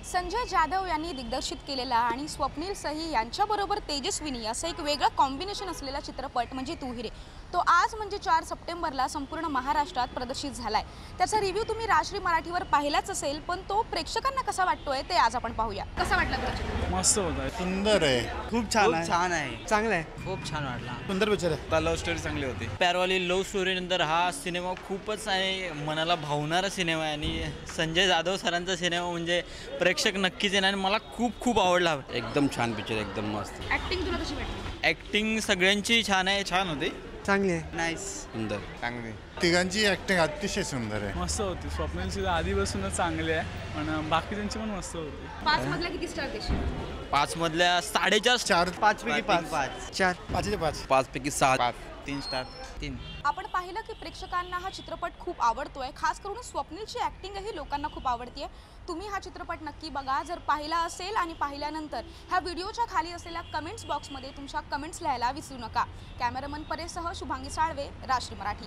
संजय जाधव यांनी दिग्दर्शित केलेला आणि स्वप्नील सही यांच्याबरोबर तेजस्विनी असं एक वेगळं कॉम्बिनेशन असलेला चित्रपट म्हणजे तू हिरे तो आज म्हणजे 4 सप्टेंबरला संपूर्ण महाराष्ट्रात प्रदर्शित झालाय। त्याचा रिव्ह्यू तुम्ही राजश्री मराठीवर पाहिलाच असेल, पण तो प्रेक्षकांना कसा वाटतोय ते आज आपण पाहूया। कसा वाटला तुला चित्रपट? मस्त होता, सुंदर आहे, खूप छान आहे, चांगला आहे, खूप छान वाटला। सुंदर पिक्चर आहे। लव्ह स्टोरी चांगली होती। प्यारवाली लव्ह स्टोरी नंतर हा सिनेमा खूपच आहे मनाला भावणारा सिनेमा आहे आणि संजय जाधव सरांचा सिनेमा म्हणजे प्रेक्षक नक्कीच येणार आणि मला खूप खूप आवडला। एकदम छान पिक्चर, एकदम मस्त। ऍक्टिंग तुला कशी वाटली? ॲक्टिंग सगळ्यांची छान आहे, छान होती, चांगली आहे, नाईस, सुंदर, चांगली तिघांची ऍक्टिंग अतिशय सुंदर आहे। मस्त होती। स्वप्नीलची आधीपासूनच चांगली आहे, पण बाकी त्यांची पण मस्त होती। 5 मधला किती स्टार देशील? 5 मधल्या 4.5 चार 5 पैकी 5 4 पाचचे पाच 5 पैकी 6, 3 स्टार 3। आपण पाहिलं की प्रेक्षकांना हा चित्रपट खूप आवडतोय, खास करून स्वप्नीलची ॲक्टिंगही लोकांना खूप आवडतीये। तुम्ही हा चित्रपट नक्की बघा। जर पाहिला असेल आणि पाहिल्यानंतर ह्या व्हिडिओच्या खाली असलेल्या कमेंट्स बॉक्समध्ये तुमच्या कमेंट्स लिहायला विसरू नका। कॅमेरामन परेशसह शुभांगी साळवे, राजश्री मराठी।